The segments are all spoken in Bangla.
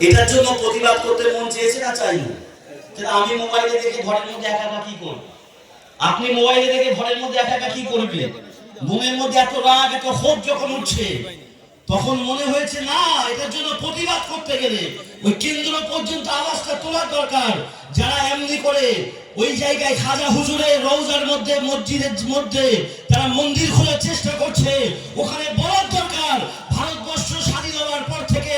এটার জন্য প্রতিবাদ করতে মন চেয়েছে না চাইনি? কিন্তু আমি মোবাইলে দেখে ঘরের মধ্যে একা একা কি করব? আপনি মোবাইলে দেখে ঘরের মধ্যে একা একা কি করবেন? মনের মধ্যে এত রাগ এত ক্ষোভ যখন উঠছে, তখন মনে হয়েছে না, এটার জন্য প্রতিবাদ করতে গেলে ওই কেন্দ্র পর্যন্ত আওয়াজটা তোলার দরকার। যারা এমনি করে ওই জায়গায় খাজা হুজুরের রওজার মধ্যে মসজিদের মধ্যে তারা মন্দির খোলার চেষ্টা করছে, ওখানে বলার দরকার ভারতবর্ষ স্বাধীন হওয়ার পর থেকে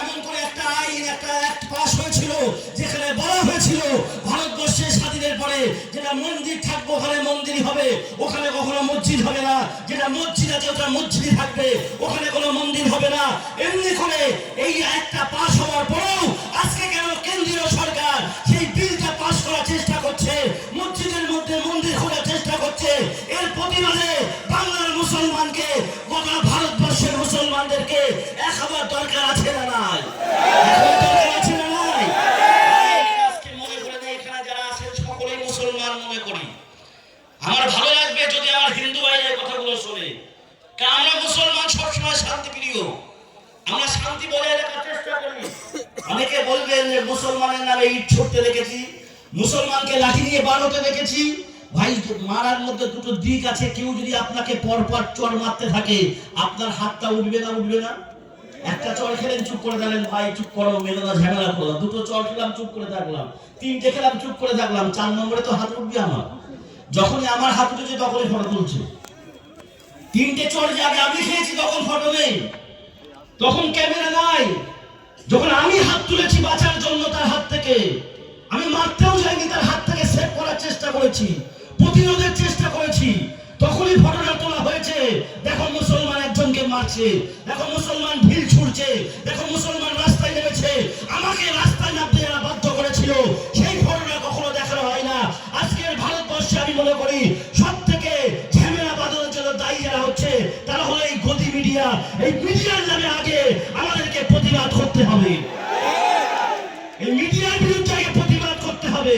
এমন করে একটা আইন একটা অ্যাক্ট পাস হয়েছিল যেখানে বলা হয়েছিল ভারতবর্ষের স্বাধীনের পরে যেটা মন্দির থাকবে ওখানে মন্দিরই হবে, ওখানে কখনো মসজিদ হবে না, যেটা মসজিদ আছে ওটা মসজিদই থাকবে, ওখানে কোনো মন্দির হবে না। এমনি করে এই একটা পাস হওয়ার পরেও আজকে কেন কেন্দ্রীয় সরকার সেই বিলটা পাস করার চেষ্টা করছে, মসজিদের মধ্যে মন্দির খোলার চেষ্টা করছে? এর প্রতিবাদে বাংলার মুসলমানকে গোটা ভারতবর্ষের মুসলমানদেরকে এক হওয়ার দরকার আছে না নাই? দরকার আছে না নাই? আজকে মনে করে নেই এখানে যারা আছেন সকলেই মুসলমান মনে করি। আমার ভালো লাগবে যদি আমার হিন্দু ভাইয়ের কথাগুলো শোনে, কারণ আমরা মুসলমান সবসময় শান্তিপ্রিয়, আমরা শান্তি বজায় রাখার চেষ্টা করি। অনেকে বলবেন যে মুসলমানের নামে ইট ছুটতে দেখেছি, মুসলমানকে লাঠি নিয়ে বার হতে দেখেছি। ভাই, মারার মধ্যে দুটো দিক আছে। কেউ যদি আপনাকে পরপর চড় মারতে থাকে, আপনার হাতটা উঠবে না? উঠবে না? একটা চড় খেলেন, চুপ করে থাকলেন, ভাই চুপ করো, মেলো না, ঝামেলা করলাম। দুটো চড় খেলাম, চুপ করে থাকলাম। তিনটে খেলাম, চুপ করে থাকলাম। 4 নম্বরে তো হাত উঠবে আমার। যখনই আমার হাত উঠেছে তখনই ফটো তুলছে। 3টে চড় যে আগে আমি খেয়েছি তখন ফটো নেই, তখন ক্যামেরা নাই। যখন আমি হাত তুলেছি বাঁচার জন্য তার হাত থেকে, আমি মারতেও যাইনি, তার হাত থেকে সেভ করার চেষ্টা করেছি, প্রতিরোধের চেষ্টা করেছি, তখনই ফটোটা তোলা হয়েছে। দেখো মুসলমান একজনকে মারছে, দেখো মুসলমান ঢিল ছুড়ছে, দেখো মুসলমান রাস্তায় নেমেছে। আমাকে রাস্তায় নামতে যারা বাধ্য করেছিল সেই ফটোটা কখনো দেখানো হয় না। আজকের ভারতবর্ষে আমি মনে করি সব থেকে ঝামেলা বাঁধানোর জন্য দায়ী যারা হচ্ছে তারা হলো এই গদি মিডিয়া। এই মিডিয়ার নামে আগে আমাদেরকে প্রতিবাদ করতে হবে, এই মিডিয়ার বিরুদ্ধে প্রতিবাদ করতে হবে,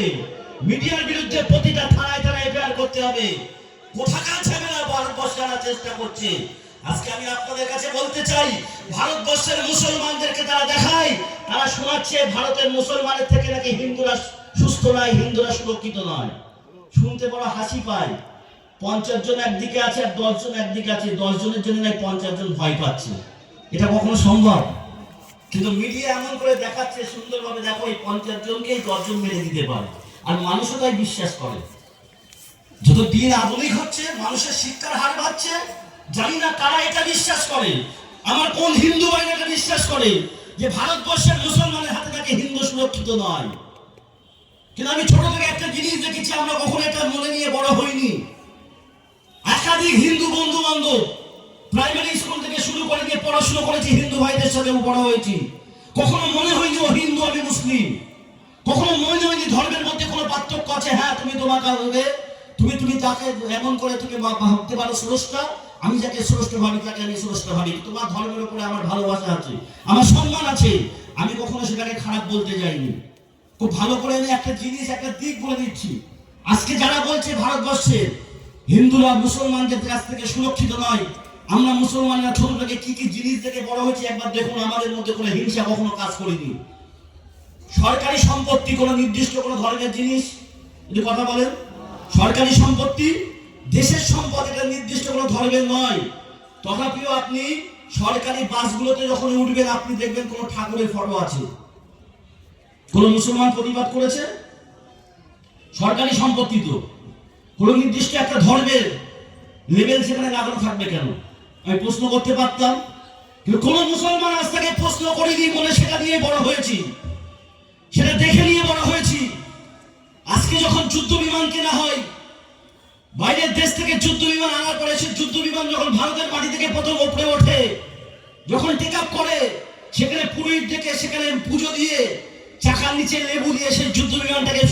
মিডিয়ার বিরুদ্ধে প্রতিটা থানায় থানায় এফআইআর করতে হবে। কোথাকার ঝামেলা ভারতবর্ষে আনার চেষ্টা করছে। আজকে আমি আপনাদের কাছে বলতে চাই, ভারতবর্ষের মুসলমানদেরকে তারা দেখায়, তারা শোনাচ্ছে ভারতের মুসলমানের থেকে নাকি হিন্দুরা সুস্থ নয়, হিন্দুরা সুরক্ষিত নয়। শুনতে বড় হাসি পায়। 50 জন একদিকে আছে আর 10 জন একদিকে আছে, 10 জনের জন্য নাকি 50 জন ভয় পাচ্ছে। এটা কখনো সম্ভব? কিন্তু মিডিয়া এমন করে দেখাচ্ছে সুন্দরভাবে, দেখো এই 50 জনকেই 10 জন মেরে দিতে পারে, আর মানুষও তাই বিশ্বাস করে। যত দিন আধুনিক হচ্ছে, মানুষের শিক্ষার হার বাড়ছে, জানি না কারা এটা বিশ্বাস করে। আমার কোন হিন্দু ভাই এটা বিশ্বাস করে যে ভারতবর্ষের মুসলমানের হাতে নাকি হিন্দু সুরক্ষিত নয়? কিন্তু আমি ছোট থেকে একটা জিনিস দেখেছি, আমরা কখনো এটা মনে নিয়ে বড় হইনি। একাধিক হিন্দু বন্ধু বান্ধব, প্রাইমারি স্কুল থেকে শুরু করে দিয়ে পড়াশোনা করেছি, হিন্দু ভাইদের সাথে বড় হয়েছি। কখনো মনে হয়নি ও হিন্দু আমি মুসলিম, কখনো মনে হয়নি ধর্মের মধ্যে কোনো পার্থক্য আছে। হ্যাঁ, তুমি তোমাকে হবে, তুমি তাকে এমন করে তুমি ভাবতে পারো স্রষ্টা, আমি যাকে স্রষ্ট ভাবি তাকে আমি স্রষ্ট ভাবি। তোমার ধর্মের উপরে আমার ভালোবাসা আছে, আমার সম্মান আছে, আমি কখনো সেটাকে খারাপ বলতে যাইনি। খুব ভালো করে আমি একটা জিনিস একটা দিক বলে দিচ্ছি। আজকে যারা বলছে ভারতবর্ষের হিন্দুরা মুসলমানদের কাছ থেকে সুরক্ষিত নয়, আমরা মুসলমানরা ছোট থেকে কি কি জিনিস থেকে বড় হয়েছি একবার দেখুন। আমাদের মধ্যে কোনো হিংসা কখনো কাজ করিনি। সরকারি সম্পত্তি কোনো নির্দিষ্ট কোনো ধরনের জিনিস, যদি কথা বলেন, সরকারি সম্পত্তি দেশের সম্পদ, এটা নির্দিষ্ট কোনো ধর্মের নয়। তথাপিও আপনি সরকারি বাসগুলোতে যখন উঠবেন আপনি দেখবেন কোনো ঠাকুরের ফটো আছে। কোন মুসলমান প্রতিবাদ করেছে? সরকারি সম্পত্তি তো কোনো নির্দিষ্ট একটা ধর্মের লেভেল সেখানে লাগানো থাকবে কেন? আমি প্রশ্ন করতে পারতাম, কিন্তু কোন মুসলমান আজ থেকে প্রশ্ন করিনি বলে সেটা নিয়ে বড় হয়েছি, সেটা দেখে নিয়ে বড় হয়েছি। আজকে যখন যুদ্ধ বিমান কেনা হয়, বাইরের দেশ থেকে যুদ্ধ বিমান আনার পরে সে যুদ্ধ বিমান যখন ভারতের মাটি থেকে প্রথম উপরে ওঠে, যখন টেক আপ করে, সেখানে পুরোহিত ডেকে সেখানে পুজো দিয়ে চাকার নিচে লেবু দিয়ে সেই যুদ্ধ বিমানটাকে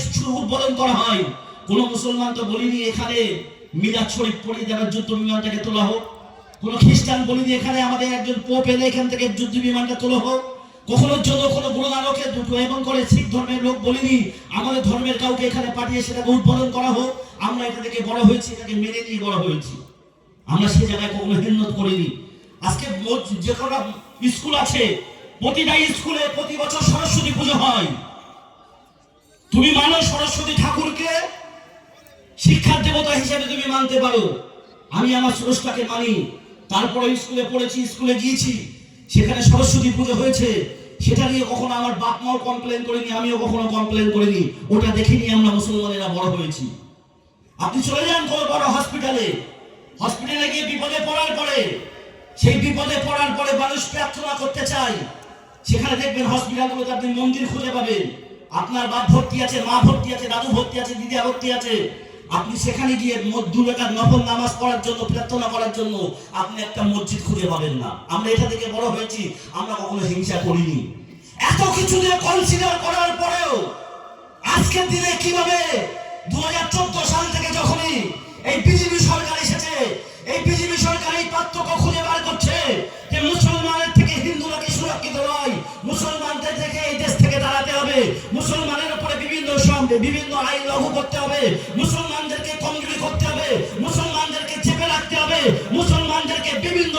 উদ্বোধন করা হয়। কোন মুসলমান তো বলিনি এখানে মিলাদ শরীফ পড়িয়ে দেওয়ার যুদ্ধ বিমানটাকে তোলা হোক। কোন খ্রিস্টান বলিনি এখানে আমাদের একজন পোপ এনে এখান থেকে যুদ্ধ বিমানটা তোলা হোক। কখনো জন্য কোনো গুরু নানকের দুটো এবং করে শিখ ধর্মের লোক বলিনি আমাদের ধর্মের কাউকে এখানে পাঠিয়ে সেটাকে উদ্বোধন করা হোক। আমরা এটা থেকে বড় হয়েছি, এটাকে মেনে নিয়ে বড় হয়েছি, আমরা সেই জায়গায় কখনো হিন্নত করিনি। আজকে যে কোনো স্কুল আছে, প্রতিটা স্কুলে প্রতি বছর পুজো হয়। তুমি মানো সরস্বতী ঠাকুরকে শিক্ষার দেবতা হিসেবে তুমি মানতে পারো, আমি আমার স্রষ্টাকে মানি। তারপরে স্কুলে পড়েছি, স্কুলে গিয়েছি, সেখানে সরস্বতী পুজো হয়েছে, সেটা নিয়ে কখনো আমার বাপ মাও কমপ্লেন করেনি, আমিও কখনো কমপ্লেন করিনি। ওটা দেখে নিয়ে আমরা মুসলমানেরা বড় হয়েছি। আপনি চলে যান কোনো বড় হসপিটালে, হসপিটালে গিয়ে বিপদে পড়ার পরে, সেই বিপদে পড়ার পরে মানুষ প্রার্থনা করতে চায়, সেখানে দেখবেন হসপিটালগুলোতে আপনি মন্দির খুঁজে পাবেন। আপনার বাপ ভর্তি আছে, মা ভর্তি আছে, দাদু ভর্তি আছে, দিদা ভর্তি আছে। আপনি সেখানে গিয়ে 2 রাকাত নফল নামাজ পড়ার জন্য, প্রার্থনা করার জন্য আপনি একটা মসজিদ খুঁজে পাবেন না। আমরা এটা থেকে বড় হয়েছি, আমরা কখনো হিংসা করিনি। এত কিছু দিয়ে কনসিডার করার পরেও আজকের দিনে কিভাবে 2014 সাল থেকে যখনই এই বিজেপি সরকার এসেছে, এই বিজেপি সরকার এই পার্থক্য খুঁজে বার করছে যে মুসলমানের থেকে হিন্দুরা কি সুরক্ষিত নয়, মুসলমানদের থেকে এই দেশ থেকে দাঁড়াতে হবে, মুসলমানের উপরে বিভিন্ন আইন লাগু করতে হবে, মুসলমানদেরকে কমজোরি করতে হবে, মুসলমানদেরকে চেপে রাখতে হবে, মুসলমানদেরকে বিভিন্ন